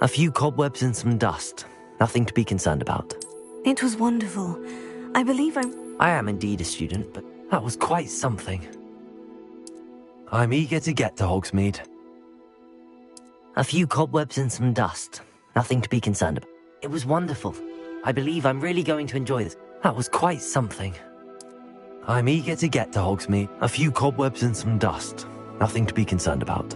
A few cobwebs and some dust. Nothing to be concerned about. It was wonderful. I believe I am indeed a student, but that was quite something. I'm eager to get to Hogsmeade. A few cobwebs and some dust. Nothing to be concerned about. It was wonderful. I believe I'm really going to enjoy this. That was quite something. I'm eager to get to Hogsmeade. A few cobwebs and some dust. Nothing to be concerned about.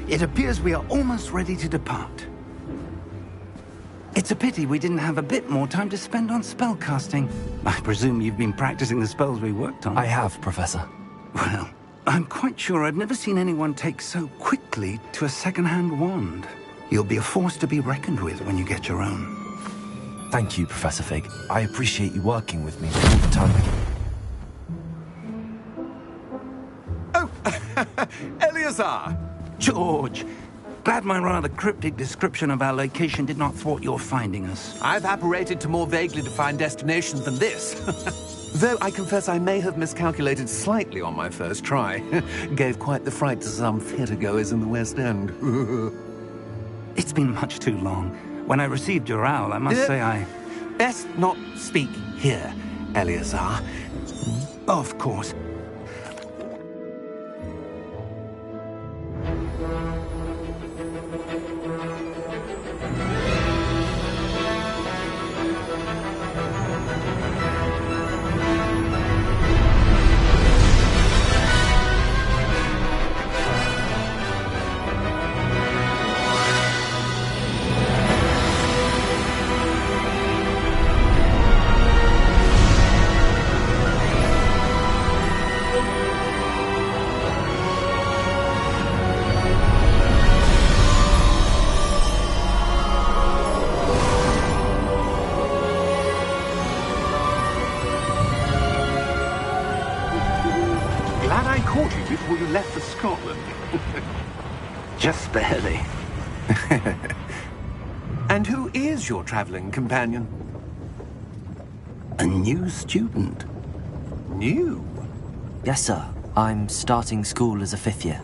It appears we are almost ready to depart. It's a pity we didn't have a bit more time to spend on spellcasting. I presume you've been practicing the spells we worked on. I have, Professor. Well, I'm quite sure I've never seen anyone take so quickly to a second-hand wand. You'll be a force to be reckoned with when you get your own. Thank you, Professor Fig. I appreciate you working with me all the time. Oh, Eleazar! George, glad my rather cryptic description of our location did not thwart your finding us. I've apparated to more vaguely defined destinations than this. Though I confess I may have miscalculated slightly on my first try. Gave quite the fright to some theatregoers in the West End. It's been much too long. When I received your owl, I must say I... Best not speak here, Eleazar. Of course. Before you left for Scotland. Just barely. And who is your traveling companion? A new student. New? Yes, sir. I'm starting school as a 5th year.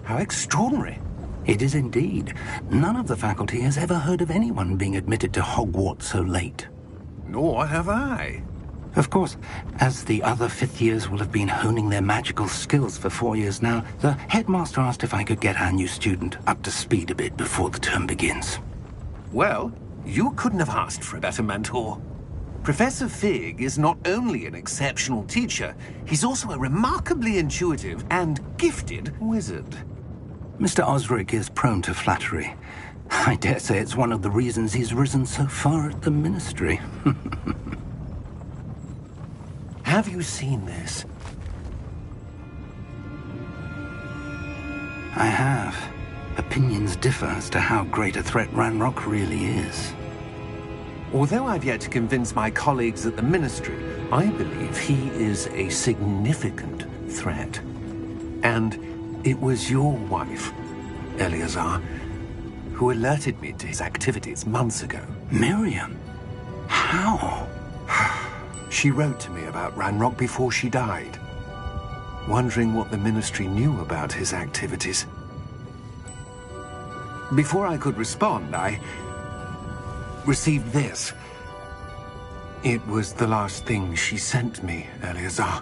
How extraordinary. It is indeed. None of the faculty has ever heard of anyone being admitted to Hogwarts so late. Nor have I. Of course, as the other 5th years will have been honing their magical skills for 4 years now, the headmaster asked if I could get our new student up to speed a bit before the term begins. Well, you couldn't have asked for a better mentor. Professor Fig is not only an exceptional teacher, he's also a remarkably intuitive and gifted wizard. Mr. Osric is prone to flattery. I dare say it's one of the reasons he's risen so far at the ministry. Have you seen this? I have. Opinions differ as to how great a threat Ranrock really is. Although I've yet to convince my colleagues at the Ministry, I believe he is a significant threat. And it was your wife, Eleazar, who alerted me to his activities months ago. Miriam? How? She wrote to me about Ranrock before she died, wondering what the Ministry knew about his activities. Before I could respond, I received this. It was the last thing she sent me, Eleazar.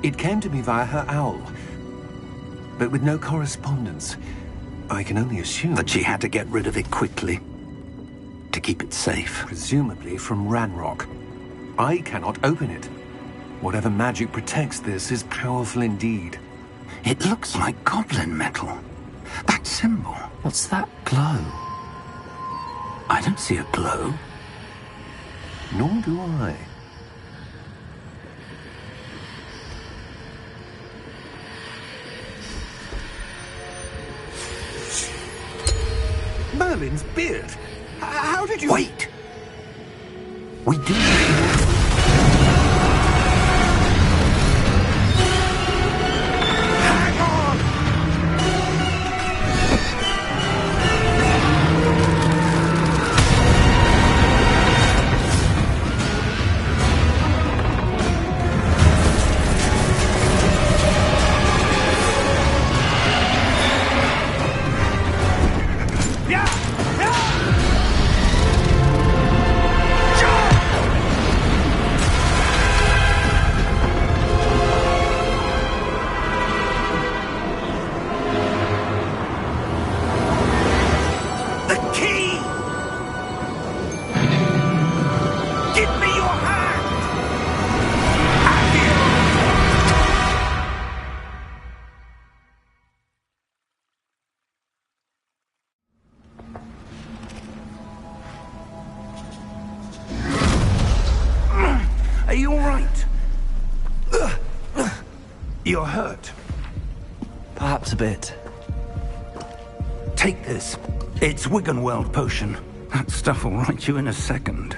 It came to me via her owl, but with no correspondence. I can only assume That she had to get rid of it quickly, to keep it safe. presumably from Ranrock. I cannot open it. Whatever magic protects this is powerful indeed. It looks like goblin metal. That symbol. What's that glow? I don't see a glow. Nor do I. Merlin's beard! How did you... Wait! We do... Hang on! The key! Give me your hand! Have you? Are you all right? You're hurt. Perhaps a bit. Take this. It's Wiggenweld potion. That stuff will right you in a second.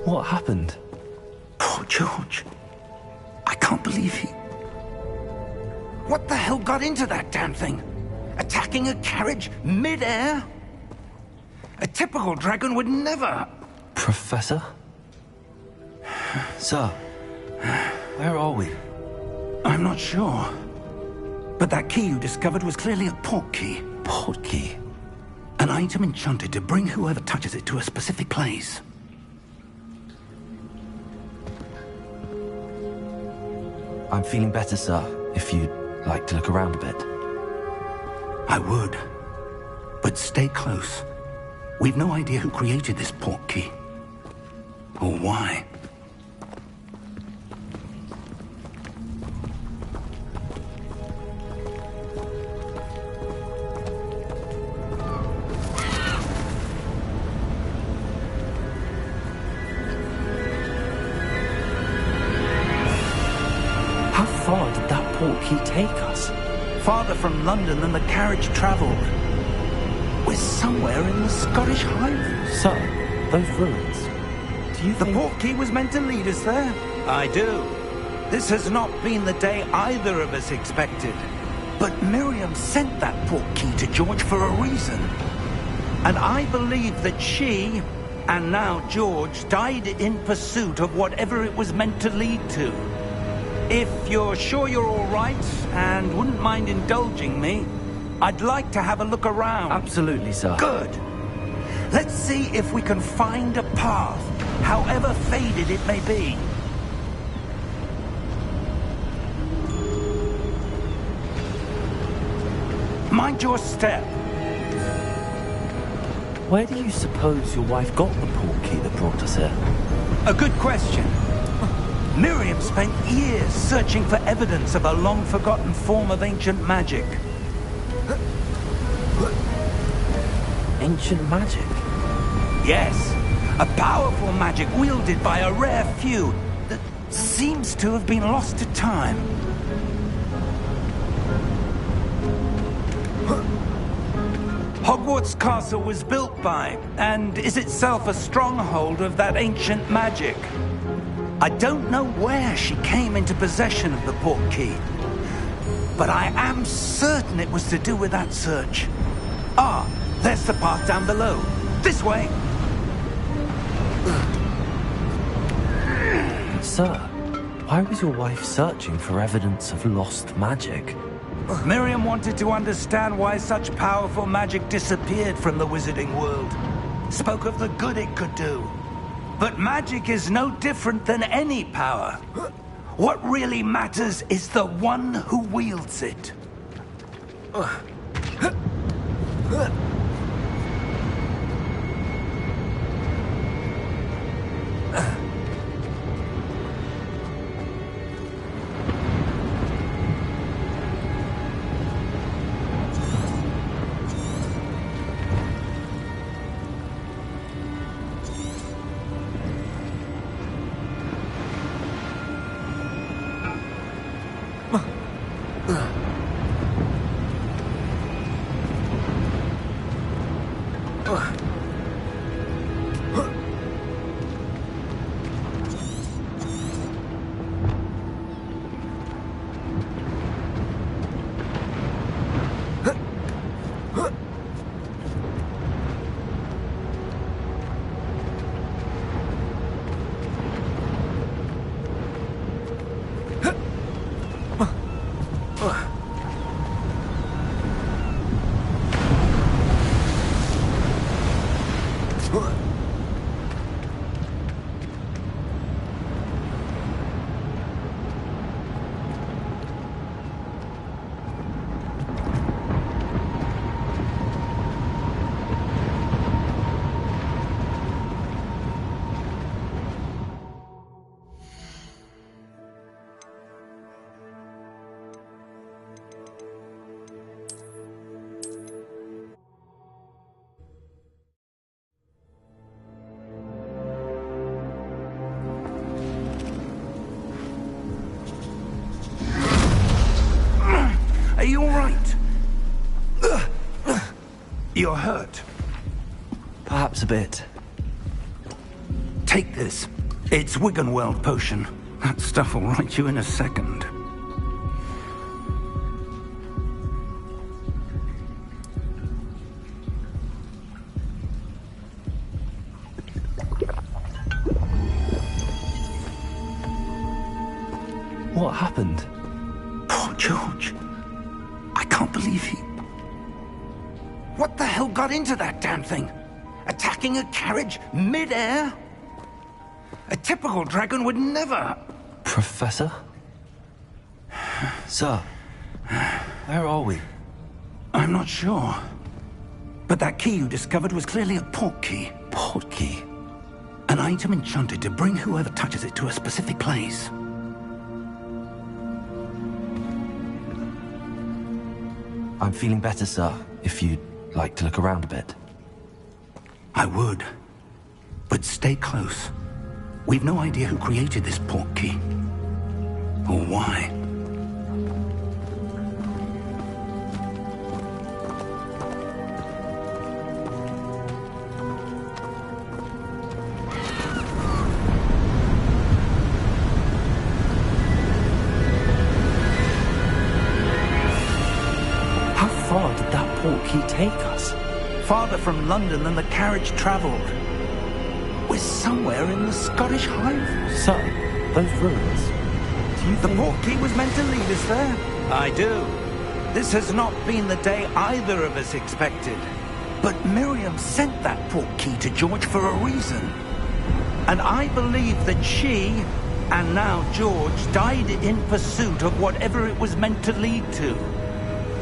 What happened? Poor George. I can't believe he... What the hell got into that damn thing? Attacking a carriage mid-air? A typical dragon would never... Professor? Sir, where are we? I'm not sure. But that key you discovered was clearly a port key. Port key? An item enchanted to bring whoever touches it to a specific place. I'm feeling better, sir, if you'd like to look around a bit. I would. But stay close. We've no idea who created this port key. Or why. How far did that port key take us? Farther from London than the carriage traveled. We're somewhere in the Scottish Highlands. Sir, those ruins. Do you The think... port key was meant to lead us there? I do. This has not been the day either of us expected. But Miriam sent that port key to George for a reason. And I believe that she, and now George, died in pursuit of whatever it was meant to lead to. If you're sure you're all right, and wouldn't mind indulging me, I'd like to have a look around. Absolutely, sir. Good. Let's see if we can find a path, however faded it may be. Mind your step. Where do you suppose your wife got the port key that brought us here? A good question. Miriam spent years searching for evidence of a long-forgotten form of ancient magic. Ancient magic? Yes, a powerful magic wielded by a rare few that seems to have been lost to time. Hogwarts Castle was built by, and is itself a stronghold of that ancient magic. I don't know where she came into possession of the portkey, but I am certain it was to do with that search. Ah, there's the path down below. This way! Sir, why was your wife searching for evidence of lost magic? Miriam wanted to understand why such powerful magic disappeared from the wizarding world. Spoke of the good it could do. But magic is no different than any power. What really matters is the one who wields it. Are you all right? You're hurt. Perhaps a bit. Take this. It's Wiggenweld potion. That stuff will right you in a second. What happened? Poor George. I can't believe he... What the hell got into that damn thing? Attacking a carriage mid-air? A typical dragon would never... Professor? Sir, where are we? I'm not sure. But that key you discovered was clearly a portkey. Portkey? An item enchanted to bring whoever touches it to a specific place. I'm feeling better, sir, if you'd like to look around a bit. I would. But stay close. We've no idea who created this portkey. Or why. How far did that portkey take us? Farther from London than the carriage travelled. We're somewhere in the Scottish Highlands. Sir, those ruins. Do you The think... portkey was meant to lead us there. I do. This has not been the day either of us expected. But Miriam sent that portkey to George for a reason. And I believe that she, and now George, died in pursuit of whatever it was meant to lead to.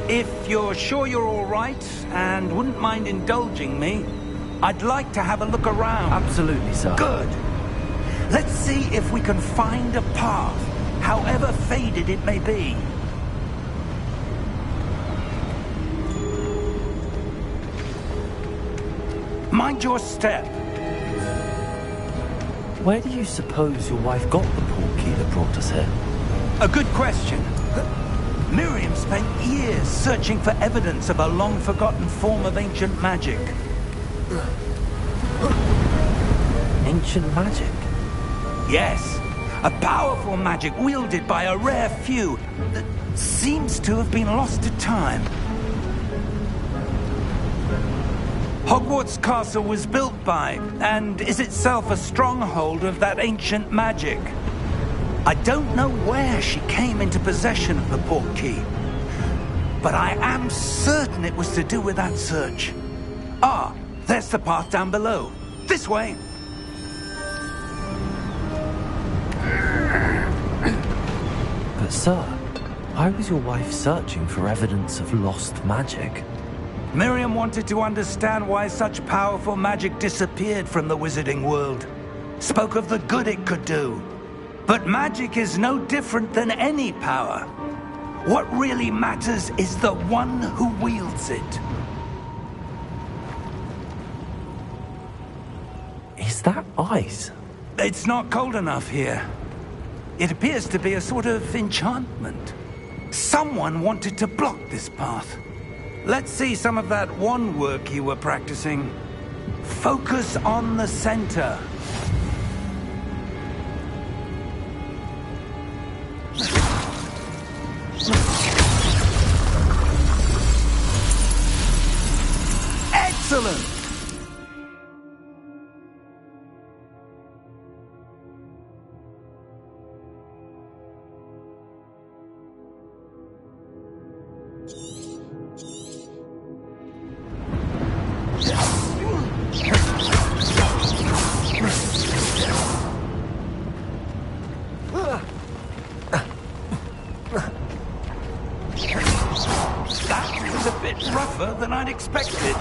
If you're sure you're all right, and wouldn't mind indulging me, I'd like to have a look around. Absolutely, sir. Good. Let's see if we can find a path, however faded it may be. Mind your step. Where do you suppose your wife got the portkey that brought us here? A good question. Miriam spent years searching for evidence of a long-forgotten form of ancient magic. Ancient magic? Yes, A powerful magic wielded by a rare few that seems to have been lost to time. Hogwarts Castle was built by, and is itself a stronghold of that ancient magic. I don't know where she came into possession of the portkey, but I am certain it was to do with that search. Ah, there's the path down below. This way. But sir, why was your wife searching for evidence of lost magic? Miriam wanted to understand why such powerful magic disappeared from the wizarding world. Spoke of the good it could do. But magic is no different than any power. What really matters is the one who wields it. Is that ice? It's not cold enough here. It appears to be a sort of enchantment. Someone wanted to block this path. Let's see some of that wand work you were practicing. Focus on the center. Excellent! That was a bit rougher than I'd expected.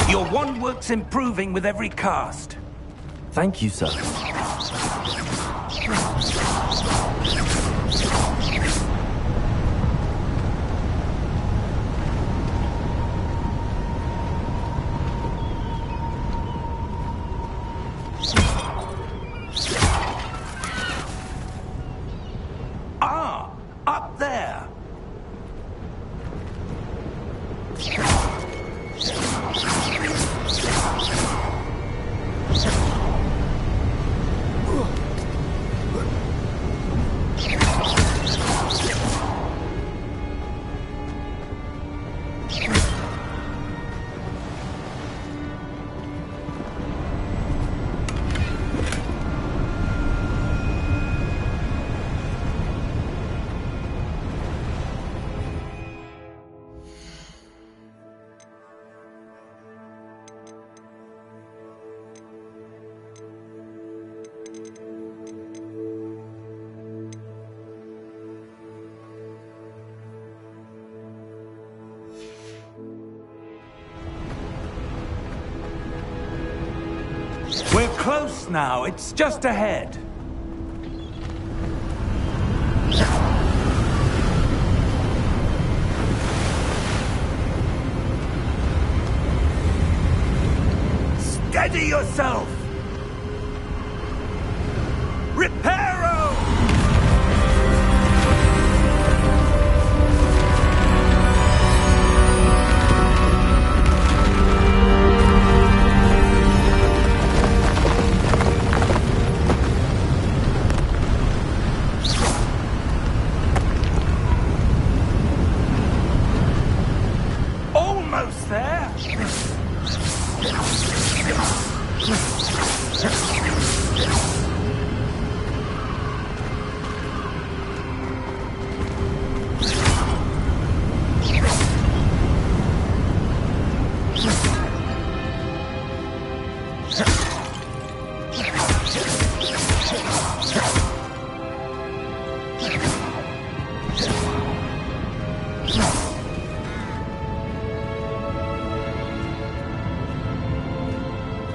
Your wand work's improving with every cast. Thank you, sir. Ah, up there. We're close now. It's just ahead. Steady yourself! Reparo! Almost there!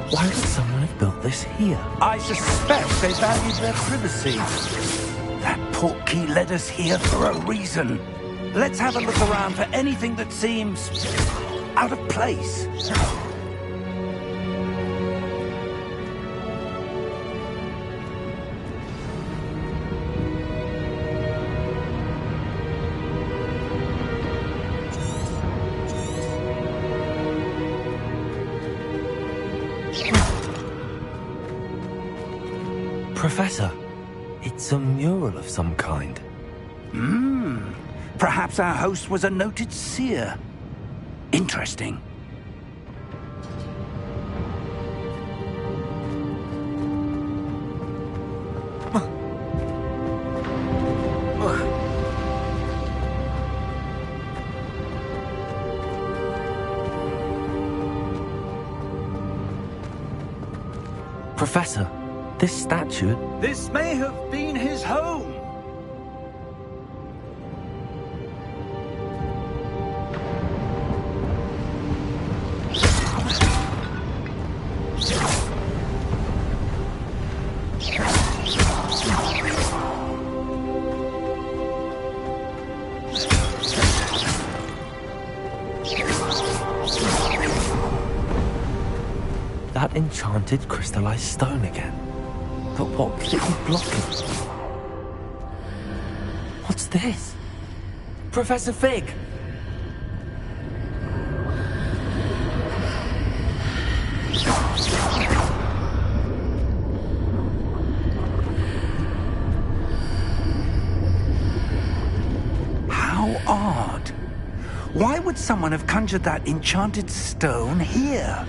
Why would someone have built this here? I suspect they valued their privacy. That portkey led us here for a reason. Let's have a look around for anything that seems out of place. Professor, it's a mural of some kind. Perhaps our host was a noted seer. Interesting. Professor, this statue... This may have been his home. That enchanted crystallized stone again. But what could it be blocking? What's this? Professor Fig! How odd. Why would someone have conjured that enchanted stone here?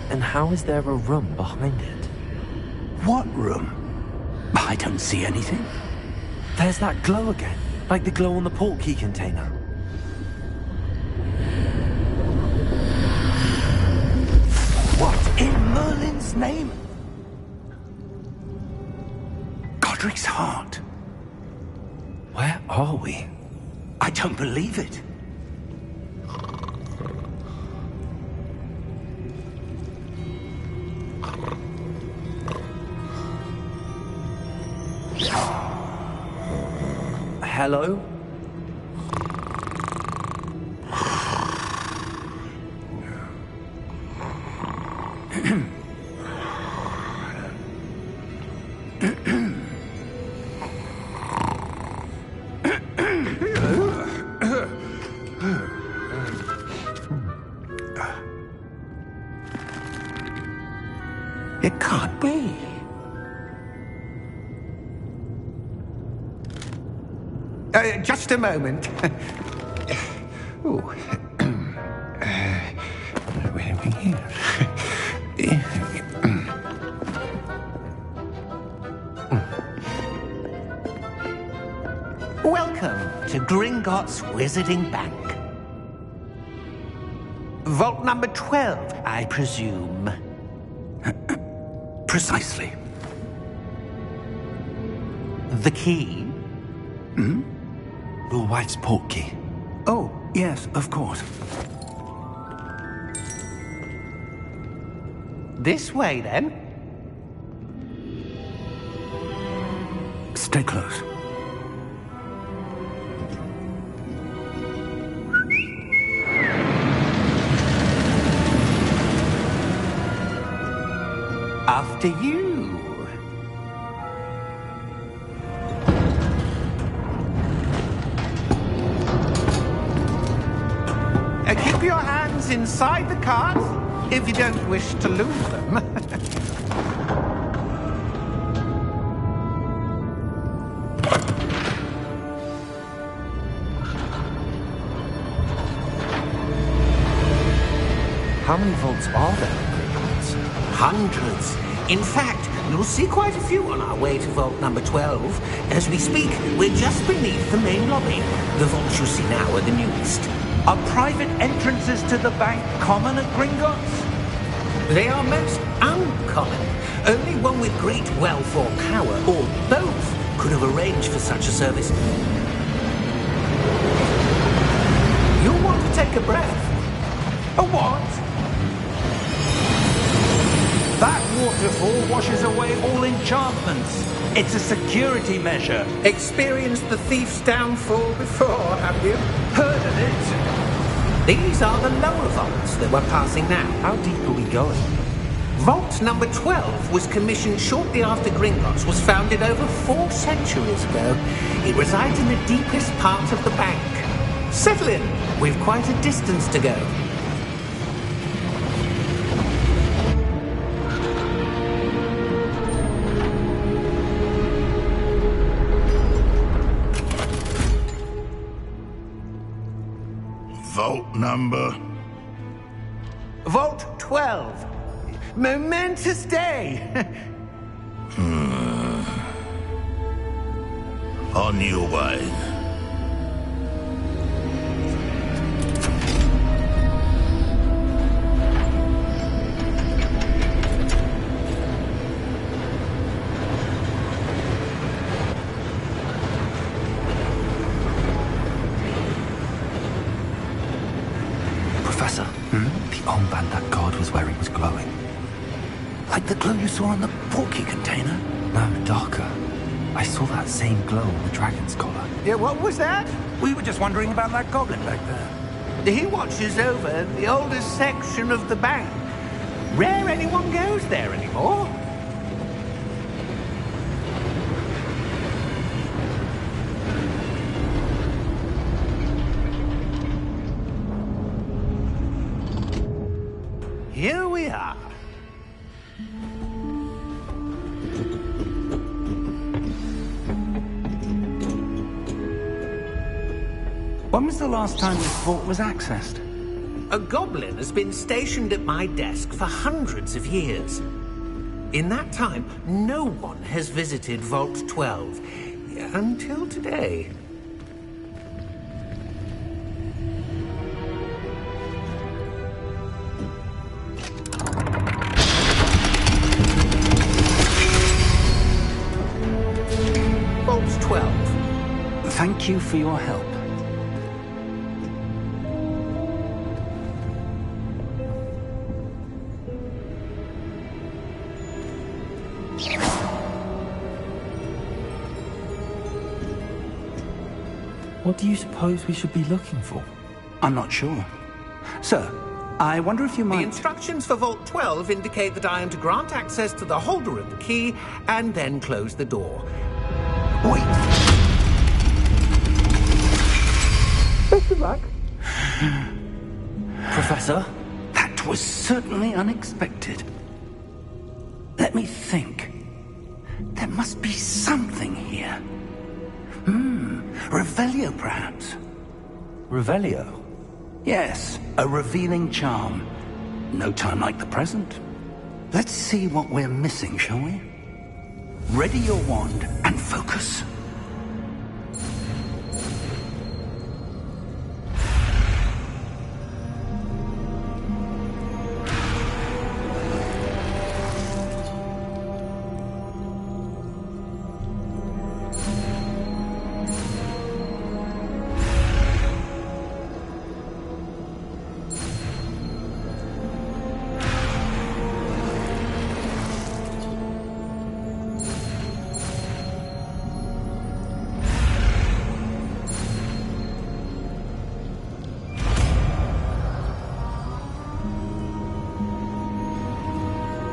And how is there a room behind it? What room? I don't see anything. There's that glow again, like the glow on the portkey container. What in Merlin's name? Godric's heart. Where are we? I don't believe it. Hello? It can't be. Just a moment. Oh. Where are we here? Welcome to Gringotts Wizarding Bank. Vault number 12, I presume. Precisely. The key? Your wife's portkey. Oh, yes, of course. This way, then. Stay close. After you. Keep your hands inside the cart if you don't wish to lose them. How many vaults are there in Gringotts? Hundreds. In fact, you'll see quite a few on our way to vault number 12. As we speak, we're just beneath the main lobby. The vaults you see now are the newest. Are private entrances to the bank common at Gringotts? They are most uncommon. Only one with great wealth or power, or both, could have arranged for such a service. You'll want to take a breath. A what? That waterfall washes away all enchantments. It's a security measure. Experienced the thief's downfall before, have you? Heard of it? These are the lower vaults that we're passing now. How deep are we going? Vault number 12 was commissioned shortly after Gringotts was founded over 4 centuries ago. It resides in the deepest part of the bank. Settle in. We've quite a distance to go. Number? Vault 12. Momentous day. On your way. Professor, the armband that guard was wearing was glowing. Like the glow you saw on the porky container? No, darker. I saw that same glow on the dragon's collar. Yeah, what was that? We were just wondering about that goblin back there. He watches over the oldest section of the bank. Rare anyone goes there anymore. Here we are. When was the last time this vault was accessed? A goblin has been stationed at my desk for hundreds of years. In that time, no one has visited Vault 12. Until today. Vault 12. Thank you for your help. What do you suppose we should be looking for? I'm not sure. Sir, I wonder if you The might... instructions for Vault 12 indicate that I am to grant access to the holder of the key and then close the door. Wait! Best of luck. Professor? That was certainly unexpected. Let me think. There must be something here. Revelio, perhaps? Revelio? Yes, a revealing charm. No time like the present. Let's see what we're missing, shall we? Ready your wand and focus.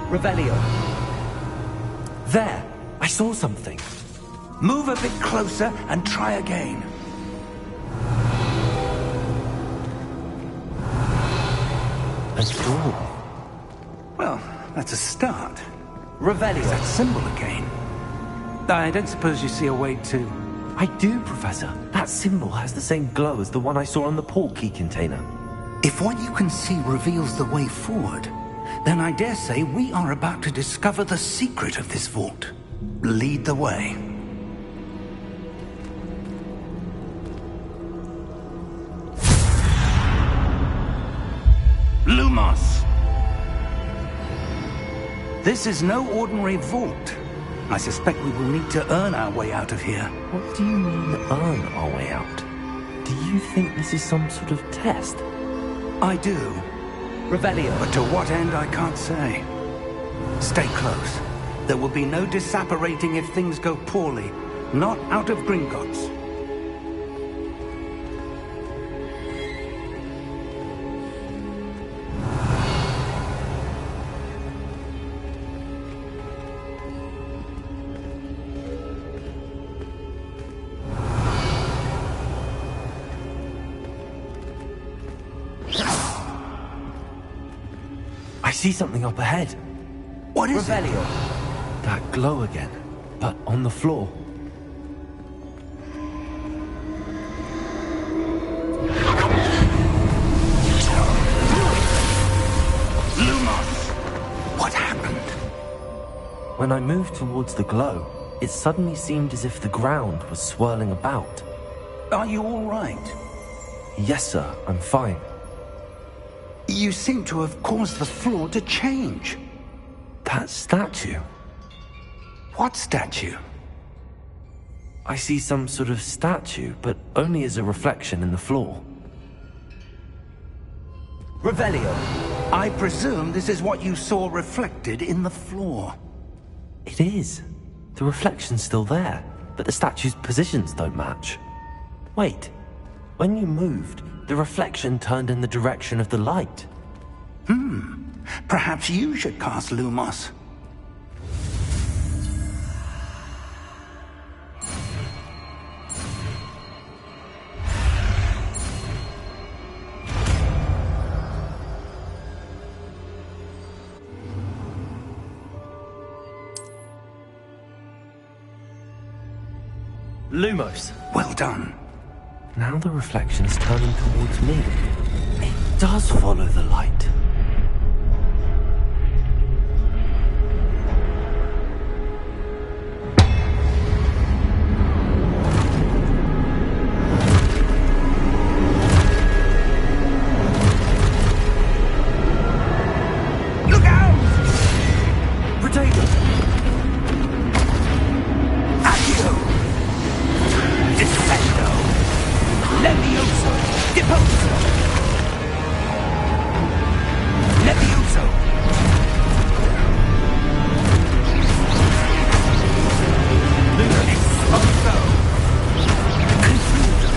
Revelio. There! I saw something. Move a bit closer and try again. A door. Well, that's a start. Revelio. That symbol again. I don't suppose you see a way to... I do, Professor. That symbol has the same glow as the one I saw on the port key container. If what you can see reveals the way forward, then I dare say we are about to discover the secret of this vault. Lead the way. Lumos! This is no ordinary vault. I suspect we will need to earn our way out of here. What do you mean, earn our way out? Do you think this is some sort of test? I do. Revelio. But to what end, I can't say. Stay close. There will be no disapparating if things go poorly. Not out of Gringotts. I see something up ahead. What is Revelio. That glow again, but on the floor. When I moved towards the glow, it suddenly seemed as if the ground was swirling about. Are you all right? Yes, sir, I'm fine. You seem to have caused the floor to change. That statue? What statue? I see some sort of statue, but only as a reflection in the floor. Revelio, I presume this is what you saw reflected in the floor. It is. The reflection's still there, but the statue's positions don't match. Wait, when you moved, the reflection turned in the direction of the light. Perhaps you should cast Lumos. Lumos! Well done. Now the reflection's turning towards me. It does follow the light. Look out! Potato! Accio! Descendo! Levioso! Deposo! Levioso! Expulso! Confuso!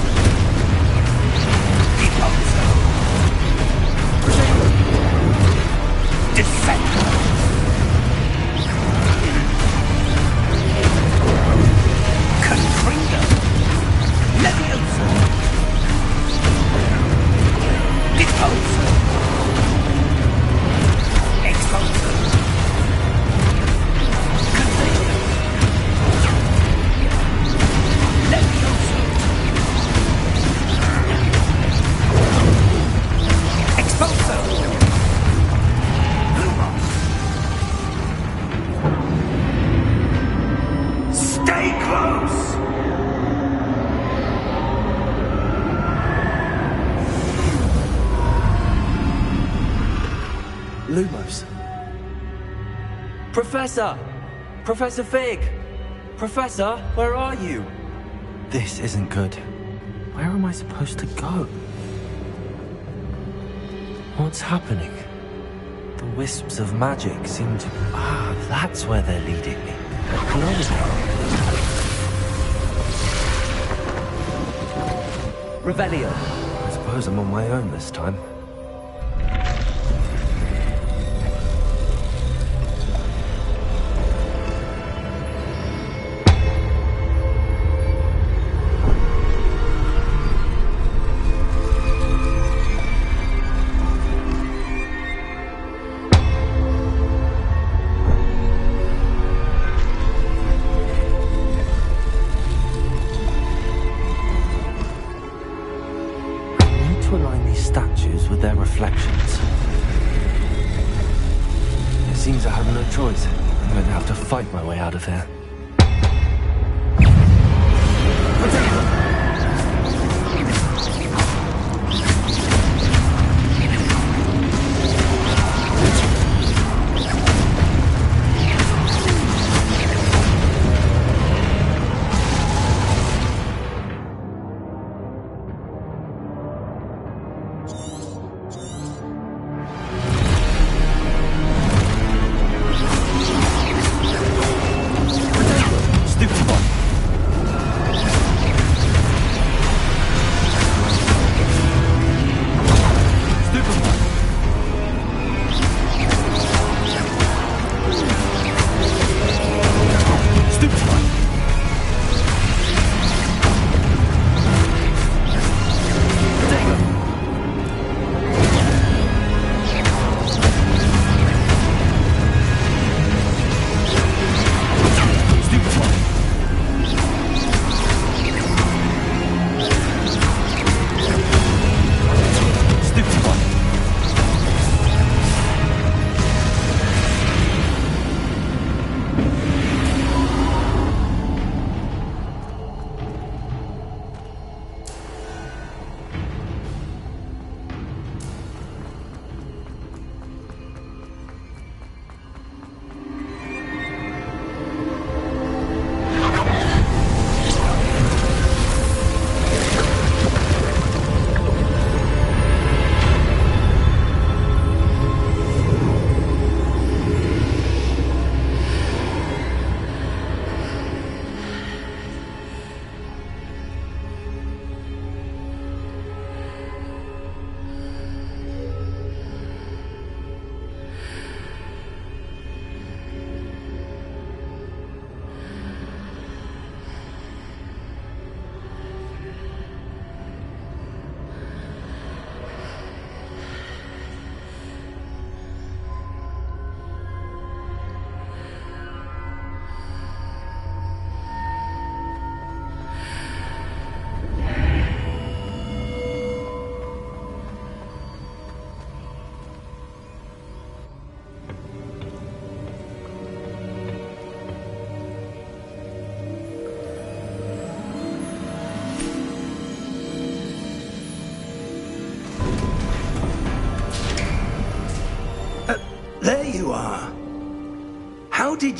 Deposo! Descendo! Confringo! Levioso! Deposo! Expulso! Confringo! Levioso! Expulso! Lumos! Stay close! Lumos. Professor! Professor Fig! Professor, where are you? This isn't good. Where am I supposed to go? What's happening? The wisps of magic seem to... Ah, that's where they're leading me. Glowing. Revelio. I suppose I'm on my own this time. To align these statues with their reflections. It seems I have no choice. I'm going to have to fight my way out of here.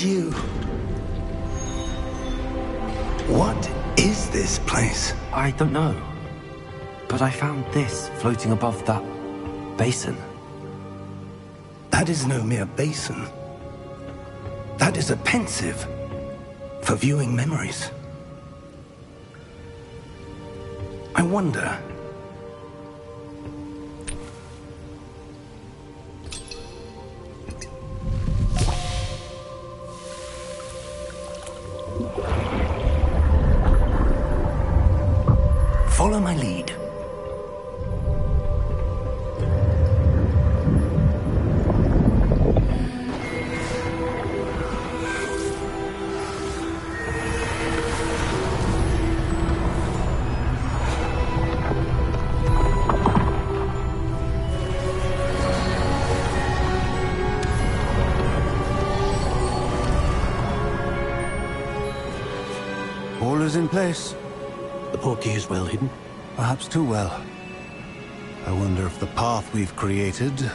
did you... What is this place? I don't know. But I found this floating above that basin. That is no mere basin. That is a pensive for viewing memories. I wonder... Follow my lead. All is in place. The portkey is well hidden. Perhaps too well. I wonder if the path we've created...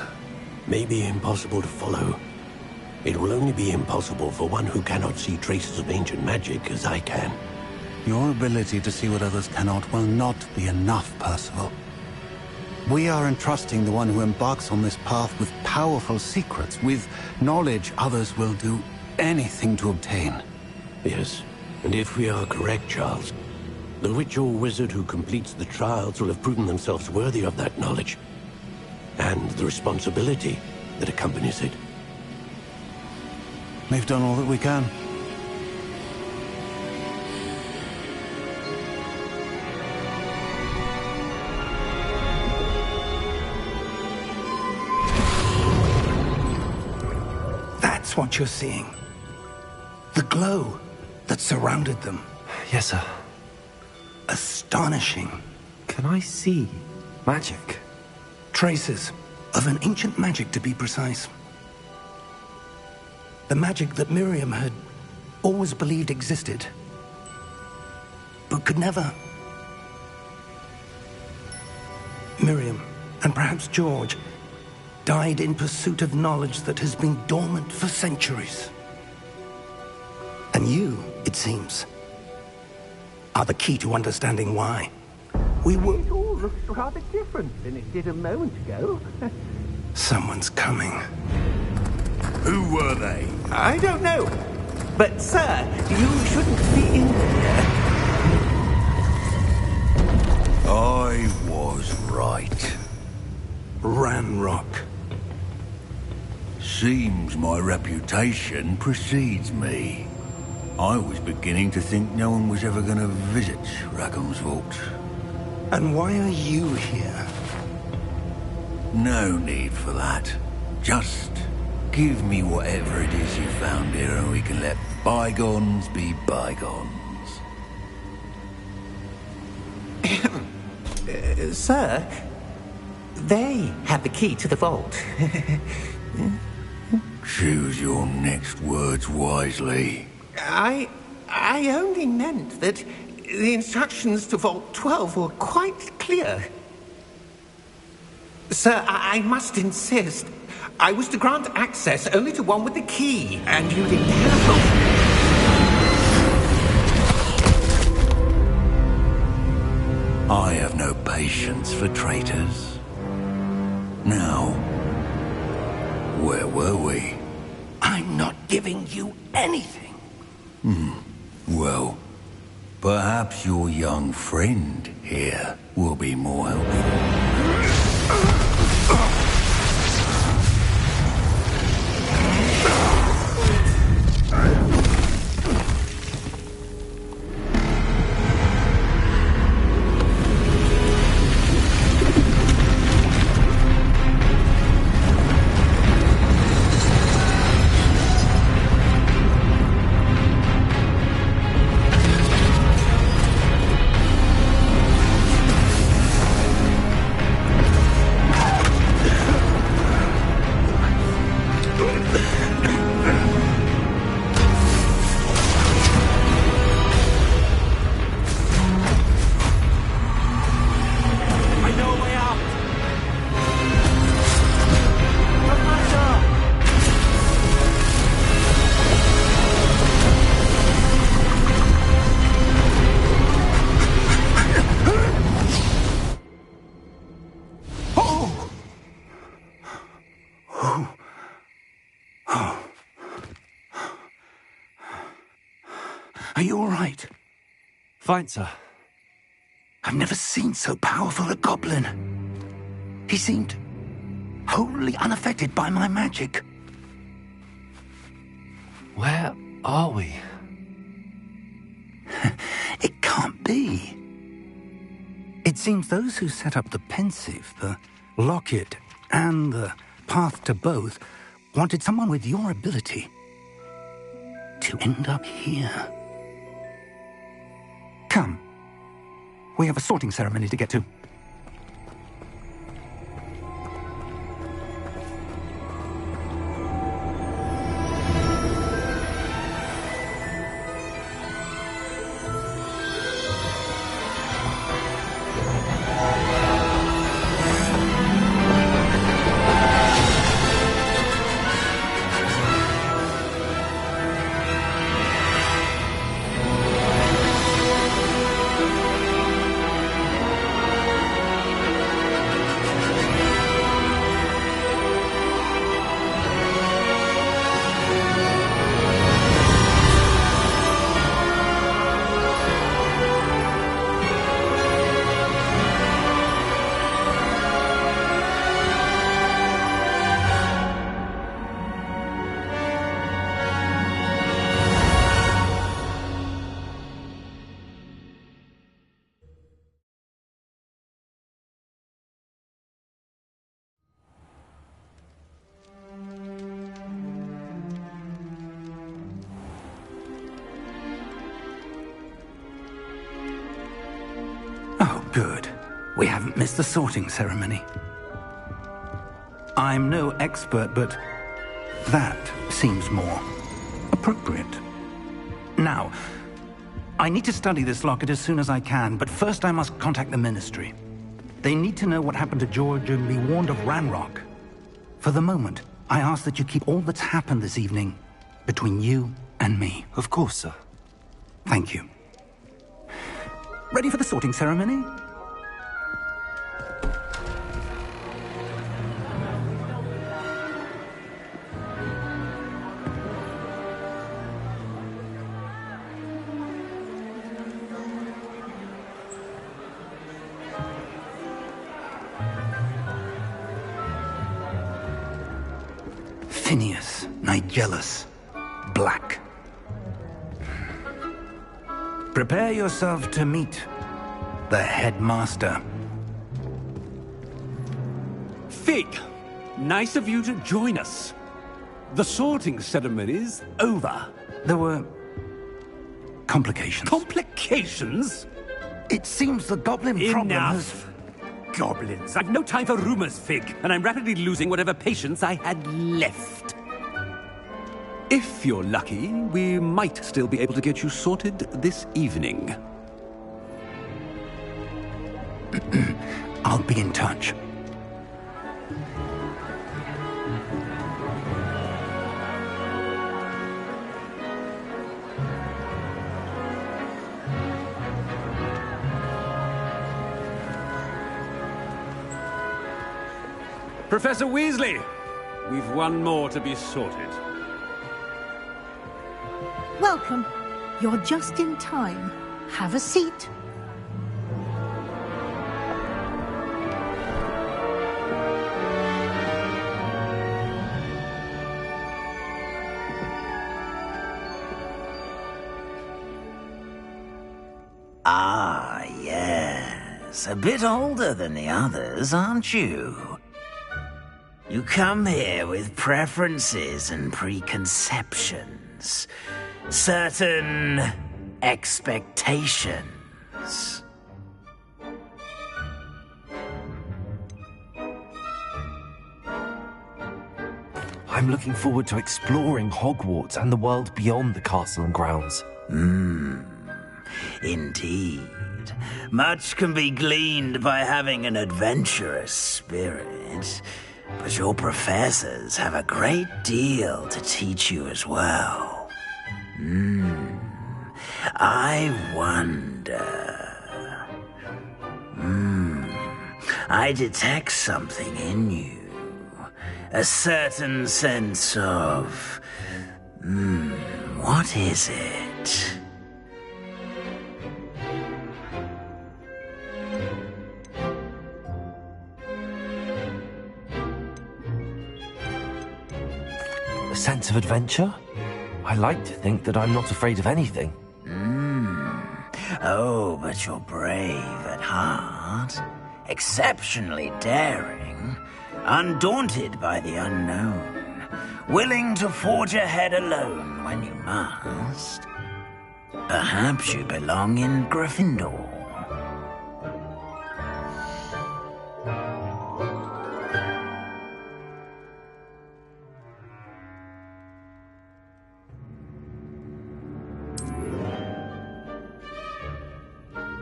May be impossible to follow. It will only be impossible for one who cannot see traces of ancient magic as I can. Your ability to see what others cannot will not be enough, Percival. We are entrusting the one who embarks on this path with powerful secrets, with knowledge others will do anything to obtain. Yes, and if we are correct, Charles, the witch or wizard who completes the trials will have proven themselves worthy of that knowledge, and the responsibility that accompanies it. We've done all that we can. That's what you're seeing. The glow that surrounded them. Yes, sir. Astonishing. Can I see magic? Traces of an ancient magic, to be precise. The magic that Miriam had always believed existed, but could never. Miriam, and perhaps George, died in pursuit of knowledge that has been dormant for centuries. And you, it seems, are the key to understanding why. We were... It all looks rather different than it did a moment ago. Someone's coming. Who were they? I don't know. But, sir, you shouldn't be in here. I was right. Ranrock. Seems my reputation precedes me. I was beginning to think no one was ever going to visit Rackham's vault. And why are you here? No need for that. Just give me whatever it is you found here and we can let bygones be bygones. Sir, they have the key to the vault. Choose your next words wisely. I only meant that the instructions to Vault 12 were quite clear. Sir, I must insist. I was to grant access only to one with the key, and you didn't have them. I have no patience for traitors. Now, where were we? I'm not giving you anything. Well, perhaps your young friend here will be more helpful. Are you all right? Fine, sir. I've never seen so powerful a goblin. He seemed wholly unaffected by my magic. Where are we? It can't be. It seems those who set up the pensive, the locket, and the path to both wanted someone with your ability to end up here. Come. We have a sorting ceremony to get to. Oh, good. We haven't missed the sorting ceremony. I'm no expert, but that seems more appropriate. Now, I need to study this locket as soon as I can, but first I must contact the Ministry. They need to know what happened to George and be warned of Ranrock. For the moment, I ask that you keep all that's happened this evening between you and me. Of course, sir. Thank you. Ready for the sorting ceremony? Phineas, Nigellus, Black. Prepare yourself to meet the headmaster. Fig, nice of you to join us. The sorting ceremony's over. There were complications. Complications? It seems the goblin problem has... Enough! Goblins. I've no time for rumors, Fig, and I'm rapidly losing whatever patience I had left. If you're lucky, we might still be able to get you sorted this evening. I'll be in touch. Professor Weasley, we've one more to be sorted. Welcome. You're just in time. Have a seat. Ah, yes. A bit older than the others, aren't you? You come here with preferences and preconceptions. Certain expectations. I'm looking forward to exploring Hogwarts and the world beyond the castle and grounds. Indeed. Much can be gleaned by having an adventurous spirit, but your professors have a great deal to teach you as well. I wonder... I detect something in you. A certain sense of... what is it? sense of adventure. I like to think that I'm not afraid of anything. Oh, but you're brave at heart. Exceptionally daring. Undaunted by the unknown. Willing to forge ahead alone when you must. Perhaps you belong in Gryffindor.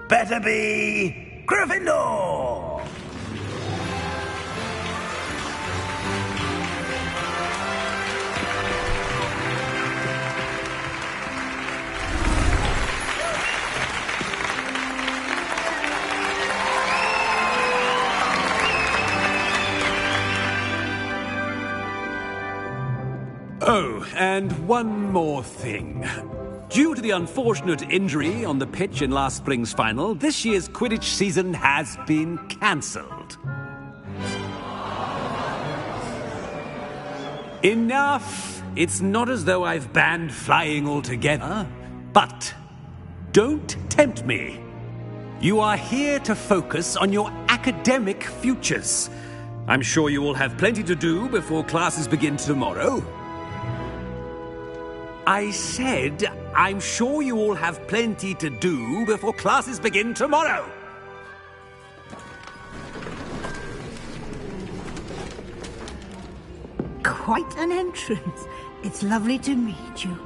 Better be Gryffindor! Oh, and one more thing. Due to the unfortunate injury on the pitch in last spring's final, this year's Quidditch season has been cancelled. Enough! It's not as though I've banned flying altogether, but don't tempt me. You are here to focus on your academic futures. I'm sure you will have plenty to do before classes begin tomorrow. I said, I'm sure you all have plenty to do before classes begin tomorrow. Quite an entrance. It's lovely to meet you.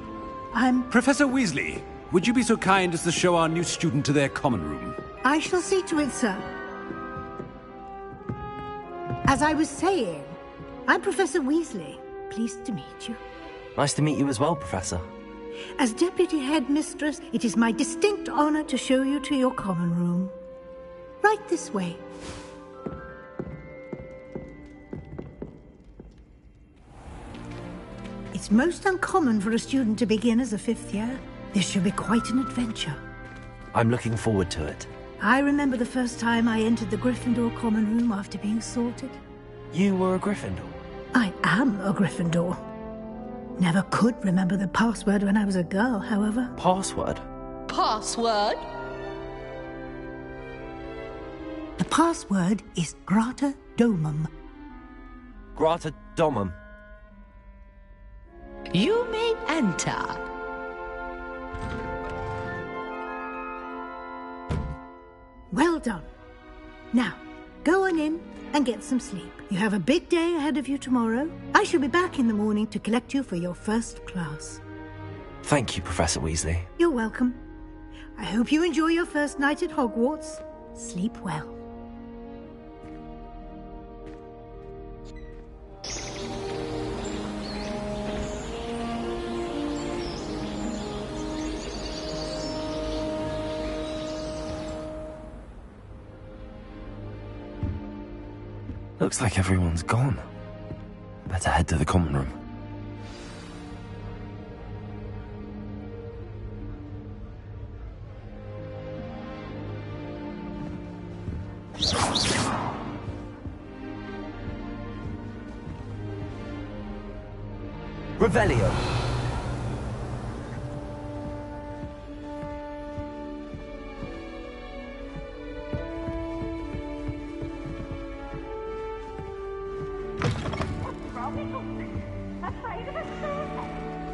I'm... Professor Weasley, would you be so kind as to show our new student to their common room? I shall see to it, sir. As I was saying, I'm Professor Weasley. Pleased to meet you. Nice to meet you as well, Professor. As Deputy Headmistress, it is my distinct honor to show you to your common room. Right this way. It's most uncommon for a student to begin as a fifth year. This should be quite an adventure. I'm looking forward to it. I remember the first time I entered the Gryffindor common room after being sorted. You were a Gryffindor? I am a Gryffindor. Never could remember the password when I was a girl, however. Password? Password? The password is Grata Domum. Grata Domum. You may enter. Well done. Now, go on in and get some sleep. You have a big day ahead of you tomorrow. I shall be back in the morning to collect you for your first class. Thank you, Professor Weasley. You're welcome. I hope you enjoy your first night at Hogwarts. Sleep well. Looks like everyone's gone. Better head to the common room. Revelio.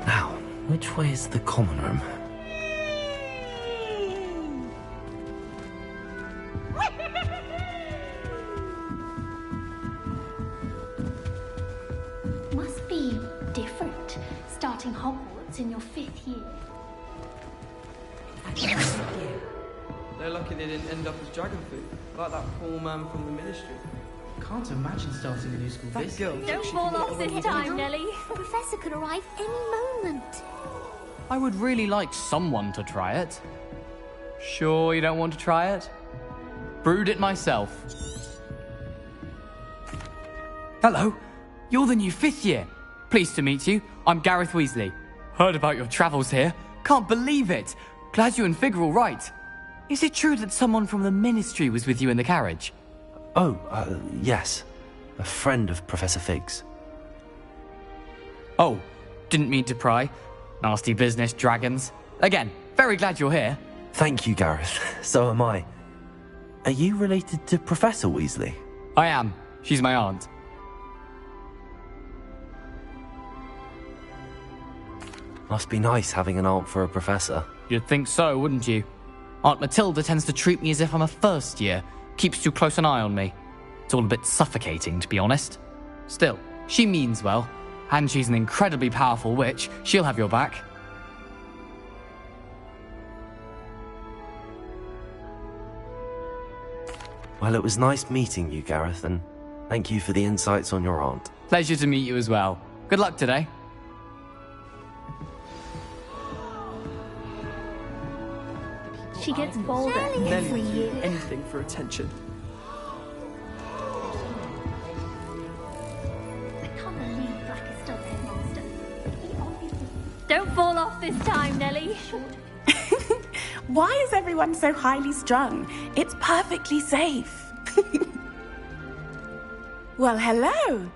Now, which way is the common room? Must be different, starting Hogwarts in your 5th year. They're lucky they didn't end up as dragon food, like that poor man from the ministry. Can't imagine starting a new school this year. Don't fall off this time, Nelly. The professor could arrive any moment. I would really like someone to try it. Sure you don't want to try it? Brewed it myself. Hello, you're the new 5th year. Pleased to meet you. I'm Gareth Weasley. Heard about your travels here. Can't believe it. Glad you and Fig are all right. Is it true that someone from the ministry was with you in the carriage? Oh, yes. A friend of Professor Fig's. Oh, Didn't mean to pry. Nasty business, dragons. Again, very glad you're here. Thank you, Gareth. So am I. Are you related to Professor Weasley? I am. She's my aunt. Must be nice having an aunt for a professor. You'd think so, wouldn't you? Aunt Matilda tends to treat me as if I'm a first year. Keeps too close an eye on me. It's all a bit suffocating, to be honest. Still, she means well. And she's an incredibly powerful witch. She'll have your back. Well, it was nice meeting you, Gareth, and thank you for the insights on your aunt. Pleasure to meet you as well. Good luck today. She gets bolder every year. Anything for attention. I can't believe Black is still the headmaster. He obviously... Don't fall off this time, Nellie. Why is everyone so highly strung? It's perfectly safe. Well, hello.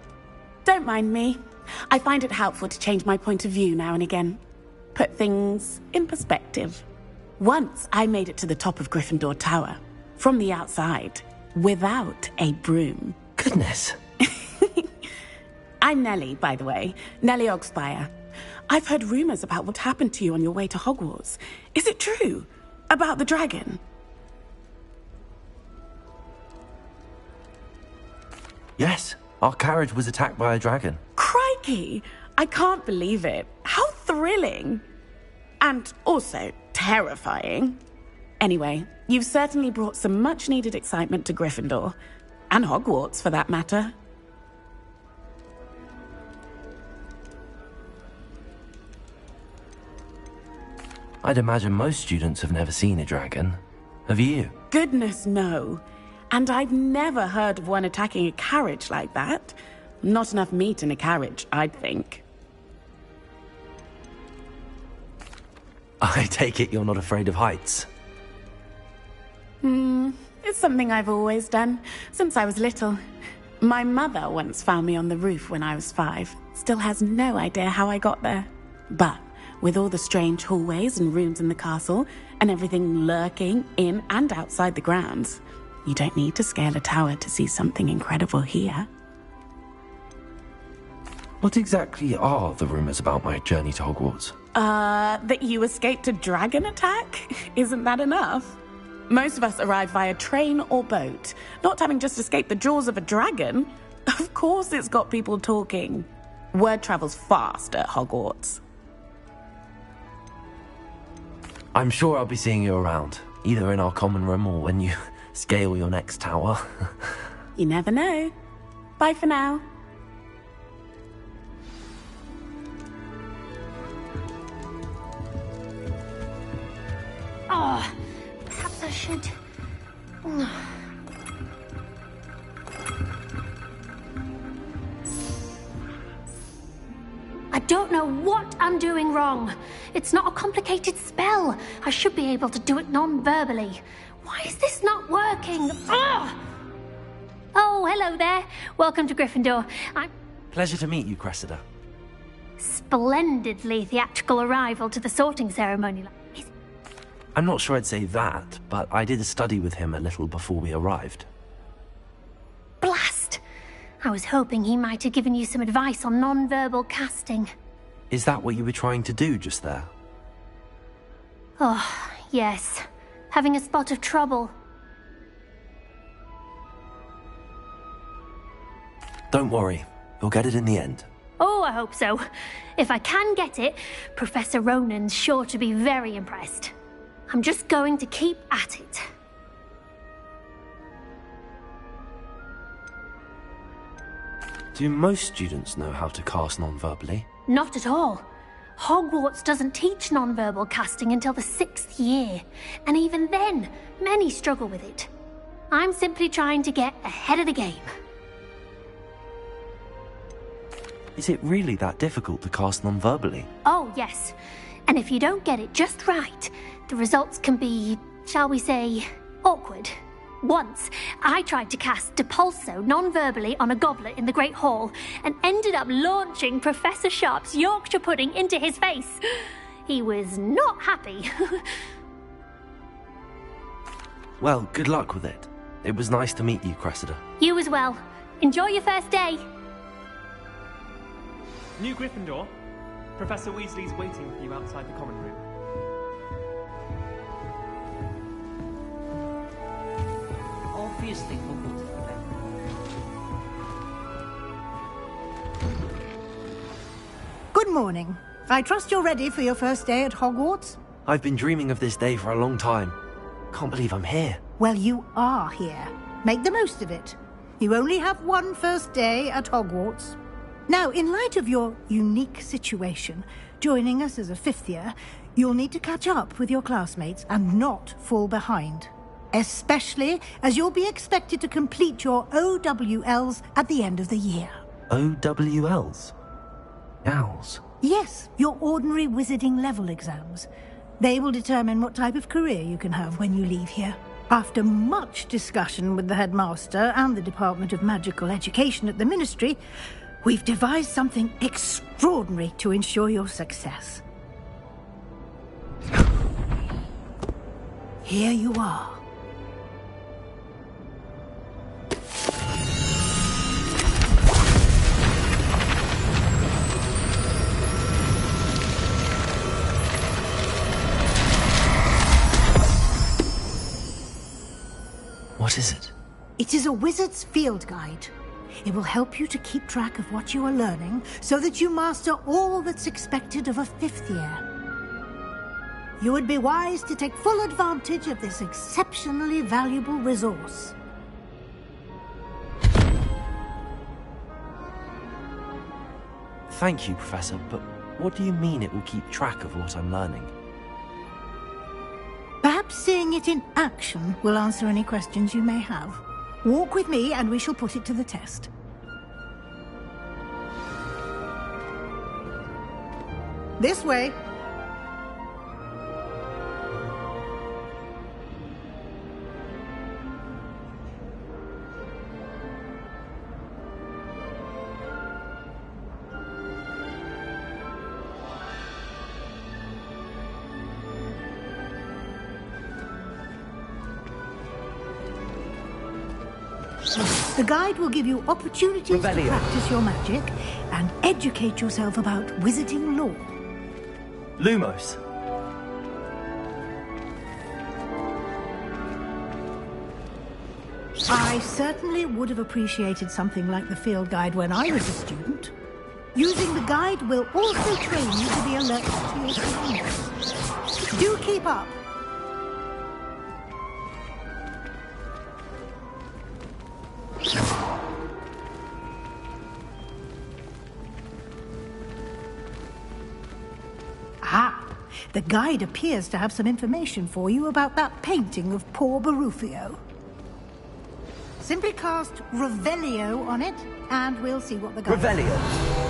Don't mind me. I find it helpful to change my point of view now and again. Put things in perspective. Once I made it to the top of Gryffindor Tower, from the outside, without a broom. Goodness. I'm Nellie, by the way. Nellie Ogspire. I've heard rumors about what happened to you on your way to Hogwarts. Is it true? About the dragon? Yes, our carriage was attacked by a dragon. Crikey! I can't believe it. How thrilling! And also terrifying. Anyway, you've certainly brought some much-needed excitement to Gryffindor. And Hogwarts, for that matter. I'd imagine most students have never seen a dragon. Have you? Goodness, no. And I've never heard of one attacking a carriage like that. Not enough meat in a carriage, I'd think. I take it you're not afraid of heights. It's something I've always done, since I was little. My mother once found me on the roof when I was 5. Still has no idea how I got there. But with all the strange hallways and rooms in the castle, and everything lurking in and outside the grounds, you don't need to scale a tower to see something incredible here. What exactly are the rumors about my journey to Hogwarts? That you escaped a dragon attack? Isn't that enough? Most of us arrive via train or boat, not having just escaped the jaws of a dragon. Of course it's got people talking. Word travels fast at Hogwarts. I'm sure I'll be seeing you around, either in our common room or when you scale your next tower. You never know. Bye for now. Oh, perhaps I should... I don't know what I'm doing wrong. It's not a complicated spell. I should be able to do it non-verbally. Why is this not working? Ugh! Oh, hello there. Welcome to Gryffindor. Pleasure to meet you, Cressida. Splendidly theatrical arrival to the sorting ceremony. I'm not sure I'd say that, but I did study with him a little before we arrived. Blast! I was hoping he might have given you some advice on non-verbal casting. Is that what you were trying to do just there? Oh, yes. Having a spot of trouble. Don't worry, you'll get it in the end. Oh, I hope so. If I can get it, Professor Ronan's sure to be very impressed. I'm just going to keep at it. Do most students know how to cast non-verbally? Not at all. Hogwarts doesn't teach non-verbal casting until the 6th year, and even then, many struggle with it. I'm simply trying to get ahead of the game. Is it really that difficult to cast non-verbally? Oh, yes. And if you don't get it just right, the results can be, shall we say, awkward. Once, I tried to cast Depulso non-verbally on a goblet in the Great Hall and ended up launching Professor Sharp's Yorkshire pudding into his face. He was not happy. Well, good luck with it. It was nice to meet you, Cressida. You as well. Enjoy your first day. New Gryffindor. Professor Weasley's waiting for you outside the common room. Obviously, Good morning. I trust you're ready for your first day at Hogwarts? I've been dreaming of this day for a long time. Can't believe I'm here. Well, you are here. Make the most of it. You only have one first day at Hogwarts. Now, in light of your unique situation, joining us as a fifth year, you'll need to catch up with your classmates and not fall behind. Especially as you'll be expected to complete your OWLs at the end of the year. OWLs? Owls? Yes, your ordinary wizarding level exams. They will determine what type of career you can have when you leave here. After much discussion with the headmaster and the Department of Magical Education at the Ministry, we've devised something extraordinary to ensure your success. Here you are. What is it? It is a wizard's field guide. It will help you to keep track of what you are learning so that you master all that's expected of a fifth year. You would be wise to take full advantage of this exceptionally valuable resource. Thank you, Professor, but what do you mean it will keep track of what I'm learning? Perhaps seeing it in action will answer any questions you may have. Walk with me and we shall put it to the test. This way. The guide will give you opportunities to practice your magic and educate yourself about wizarding lore. Lumos. I certainly would have appreciated something like the field guide when I was a student. Using the guide will also train you to be alert to your surroundings. Do keep up. The guide appears to have some information for you about that painting of poor Barufio. Simply cast Revelio on it, and we'll see what the guide... Revelio?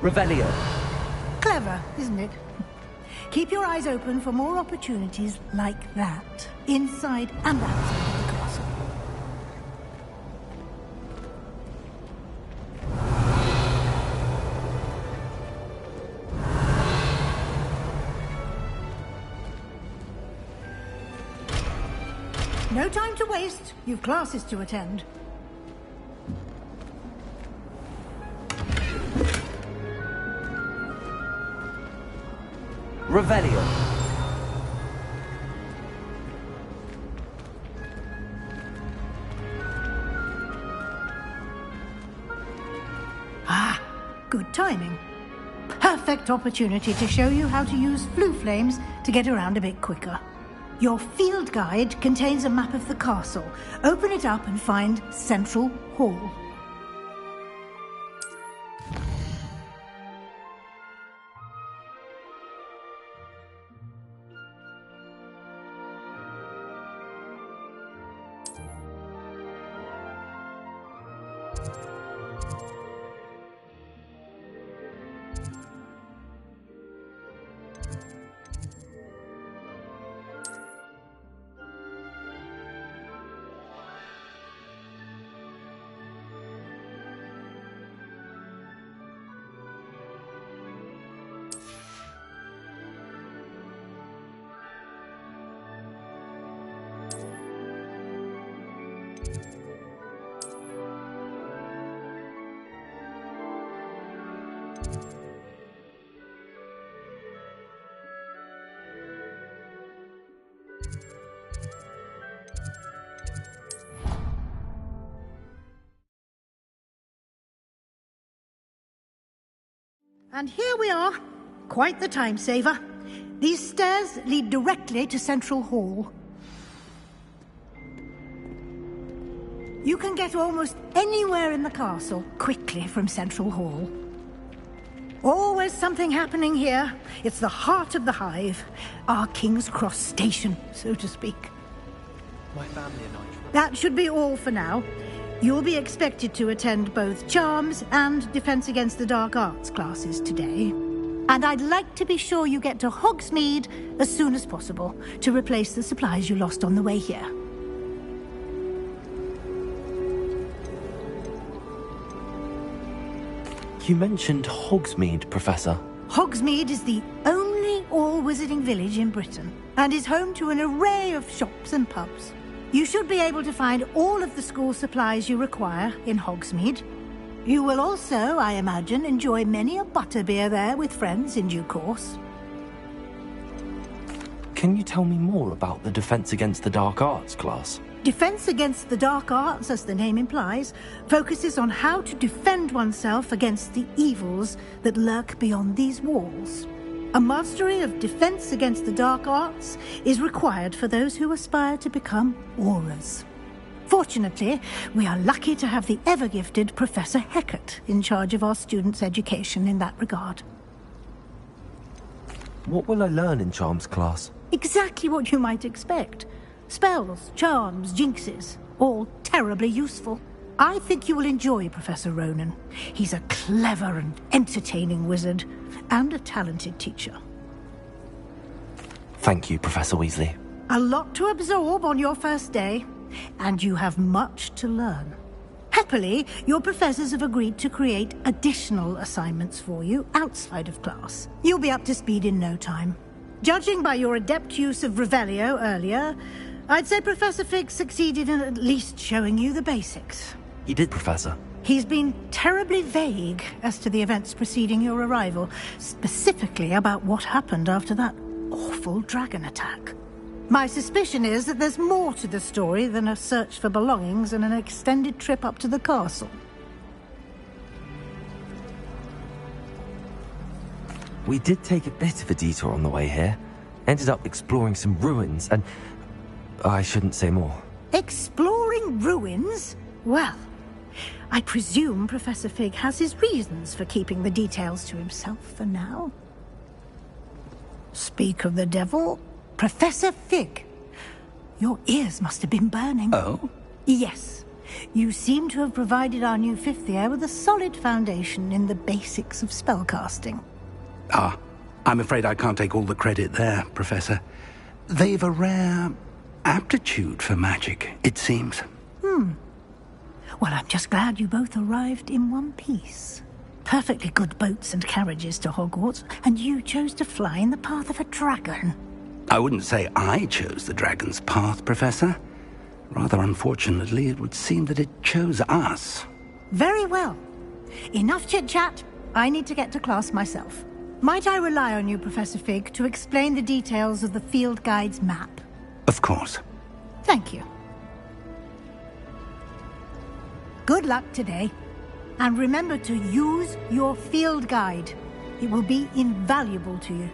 Revelio. Clever, isn't it? Keep your eyes open for more opportunities like that, inside and outside of the castle. No time to waste. You've classes to attend. Revelio. Ah, good timing. Ha! perfect opportunity to show you how to use flue flames to get around a bit quicker. Your field guide contains a map of the castle. Open it up and find Central Hall. And here we are. Quite the time saver. These stairs lead directly to Central Hall. You can get almost anywhere in the castle quickly from Central Hall. Always something happening here. It's the heart of the hive. Our King's Cross station, so to speak. My family and I... That should be all for now. You'll be expected to attend both Charms and Defense Against the Dark Arts classes today. And I'd like to be sure you get to Hogsmeade as soon as possible to replace the supplies you lost on the way here. You mentioned Hogsmeade, Professor. Hogsmeade is the only all-wizarding village in Britain and is home to an array of shops and pubs. You should be able to find all of the school supplies you require in Hogsmeade. You will also, I imagine, enjoy many a butterbeer there with friends in due course. Can you tell me more about the Defense Against the Dark Arts class? Defense Against the Dark Arts, as the name implies, focuses on how to defend oneself against the evils that lurk beyond these walls. A mastery of Defense Against the Dark Arts is required for those who aspire to become Aurors. Fortunately, we are lucky to have the ever-gifted Professor Hecat in charge of our students' education in that regard. What will I learn in Charms class? Exactly what you might expect. Spells, charms, jinxes, all terribly useful. I think you will enjoy Professor Ronan. He's a clever and entertaining wizard, and a talented teacher. Thank you, Professor Weasley. A lot to absorb on your first day, and you have much to learn. Happily, your professors have agreed to create additional assignments for you outside of class. You'll be up to speed in no time. Judging by your adept use of Revelio earlier, I'd say Professor Fig succeeded in at least showing you the basics. He did, Professor. He's been terribly vague as to the events preceding your arrival, specifically about what happened after that awful dragon attack. My suspicion is that there's more to the story than a search for belongings and an extended trip up to the castle. We did take a bit of a detour on the way here. Ended up exploring some ruins and... I shouldn't say more. Exploring ruins? Well, I presume Professor Fig has his reasons for keeping the details to himself for now. Speak of the devil, Professor Fig. Your ears must have been burning. Oh? Yes. You seem to have provided our new fifth year with a solid foundation in the basics of spellcasting. Ah, I'm afraid I can't take all the credit there, Professor. They've a rare aptitude for magic, it seems. Well, I'm just glad you both arrived in one piece. Perfectly good boats and carriages to Hogwarts, and you chose to fly in the path of a dragon. I wouldn't say I chose the dragon's path, Professor. Rather unfortunately, it would seem that it chose us. Very well. Enough chit-chat. I need to get to class myself. Might I rely on you, Professor Fig, to explain the details of the field guide's map? Of course. Thank you. Good luck today. And remember to use your field guide. It will be invaluable to you.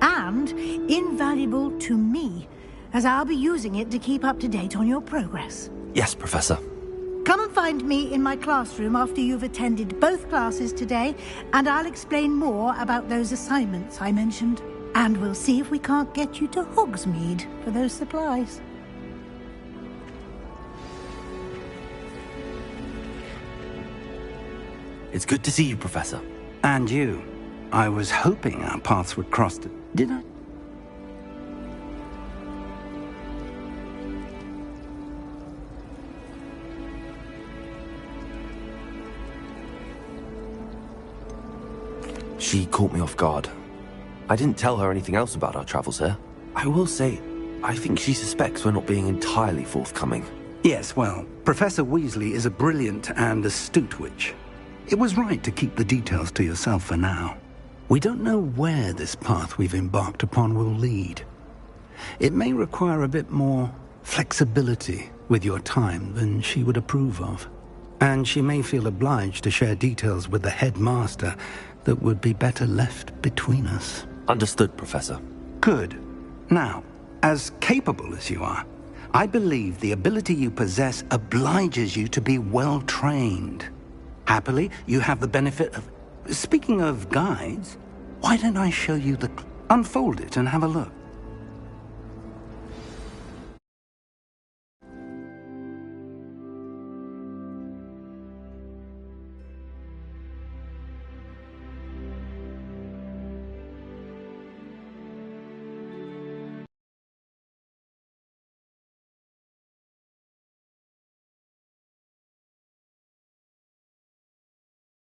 And invaluable to me, as I'll be using it to keep up to date on your progress. Yes, Professor. Come and find me in my classroom after you've attended both classes today, and I'll explain more about those assignments I mentioned. And we'll see if we can't get you to Hogsmeade for those supplies. It's good to see you, Professor. And you. I was hoping our paths would cross, did I? She caught me off guard. I didn't tell her anything else about our travels here. I will say, I think she suspects we're not being entirely forthcoming. Yes, well, Professor Weasley is a brilliant and astute witch. It was right to keep the details to yourself for now. We don't know where this path we've embarked upon will lead. It may require a bit more flexibility with your time than she would approve of. And she may feel obliged to share details with the headmaster that would be better left between us. Understood, Professor. Good. Now, as capable as you are, I believe the ability you possess obliges you to be well trained. Happily, you have the benefit of... Speaking of guides, why don't I show you the... Unfold it and have a look.